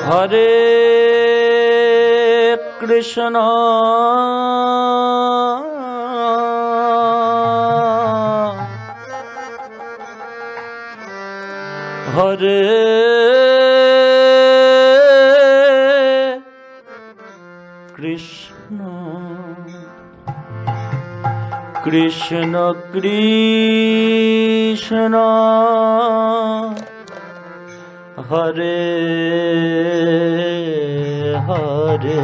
Hare Krishna Hare Krishna Krishna Krishna Hare Hare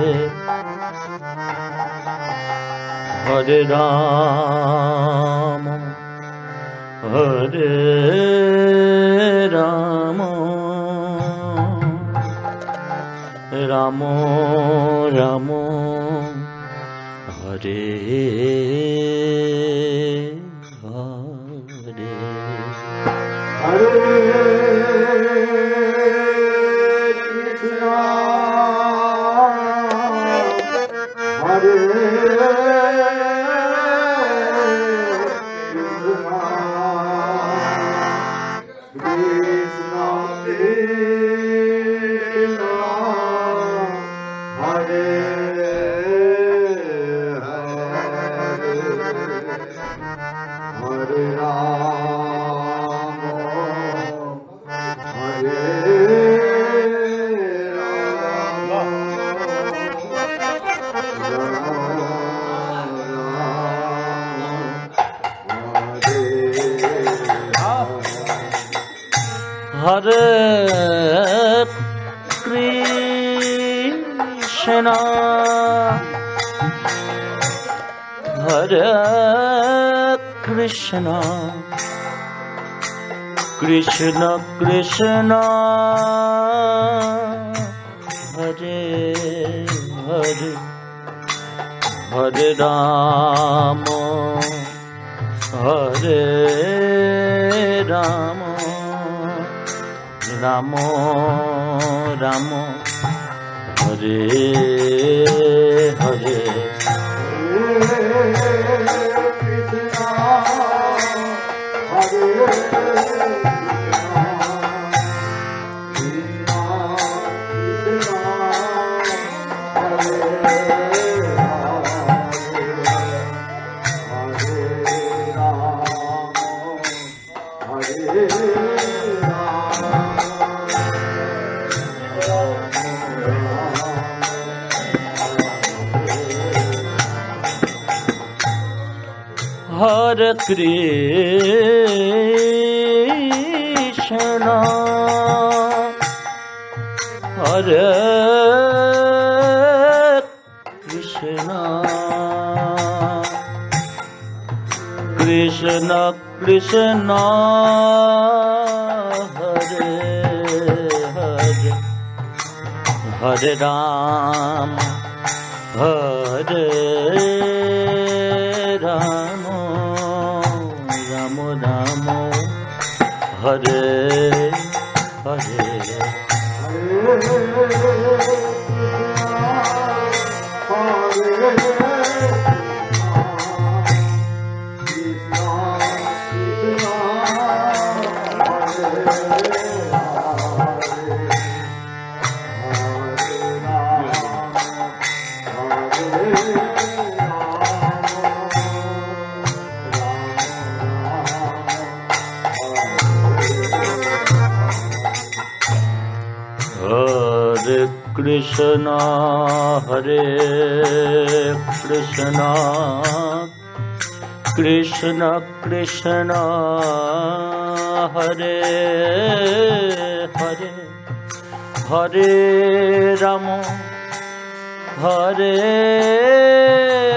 Hare Rama Hare Rama Rama Rama Hare Hare Hare Krishna Hare Krishna Krishna Krishna Hare Hare Hare Rama Hare Rama Ramo Ramo Hare Hare Krishna Hare Hare Krishna Hare Krishna Krishna Krishna Hare Hare Hare Rama Hare Rama Rama Rama Hare Hare Krishna Hare Krishna Krishna Krishna Hare Hare Hare Rama Hare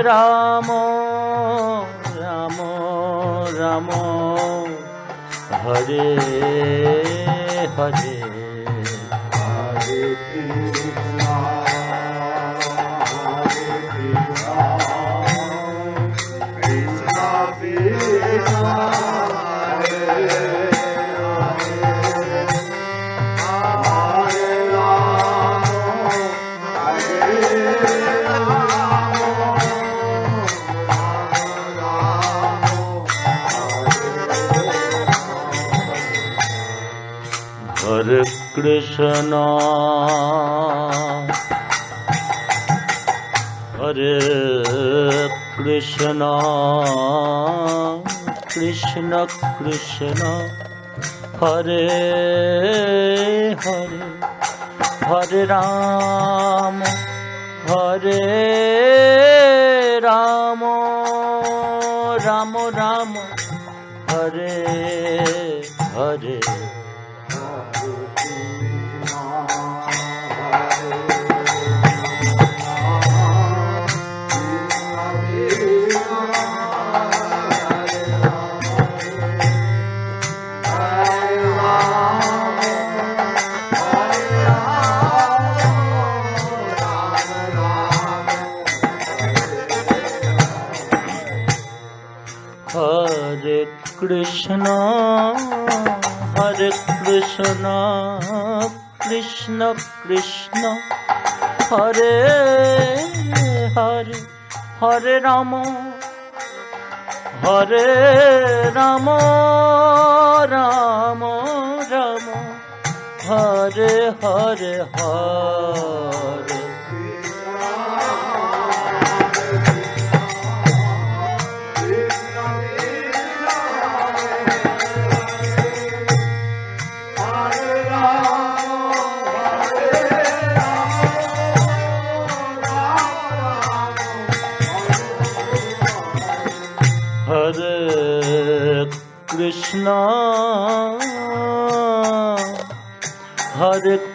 Rama Rama Rama Hare Hare Hare Krishna Krishna Krishna Krishna Hare Hare Hare Rama Hare Rama Rama Rama Hare Hare Hare Krishna Krishna Krishna Hare Hare Hare Rama Rama Rama Hare Hare Hare Hare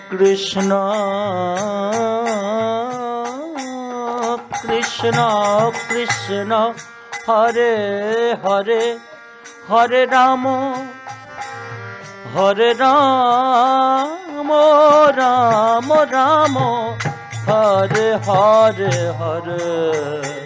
Krishna Krishna Krishna Hare Hare Hare Rama Rama Rama Hare Hare Hare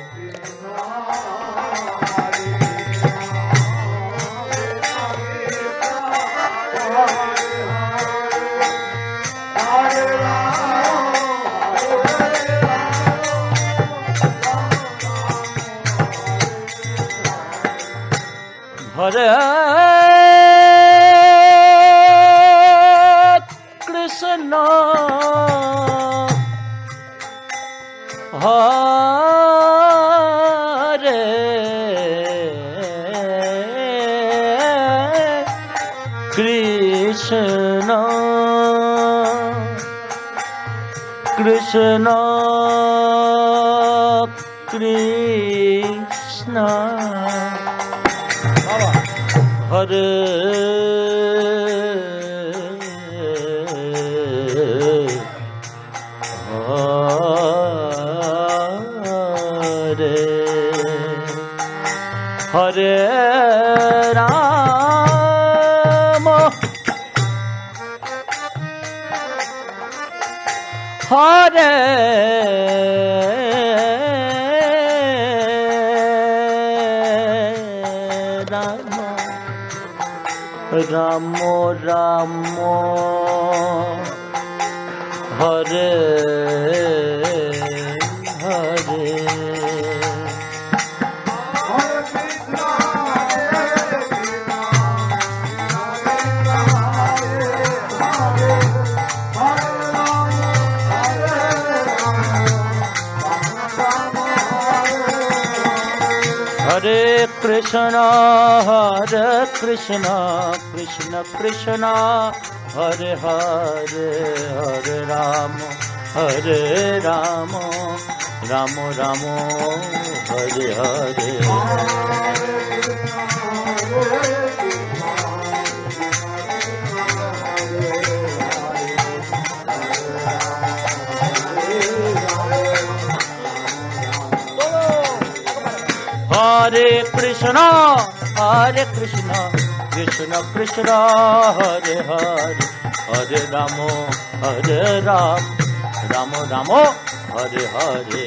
Hare Krishna Hare Krishna Krishna Krishna Hare Hare Rama Hare Rama Ramo Ramo Hare Hare Hare Krishna Krishna Krishna Hare Hare Hare Rama Rama Rama Hare Hare Hare Krishna Krishna Krishna Hare Hare Hare Rama Rama Rama Hare Hare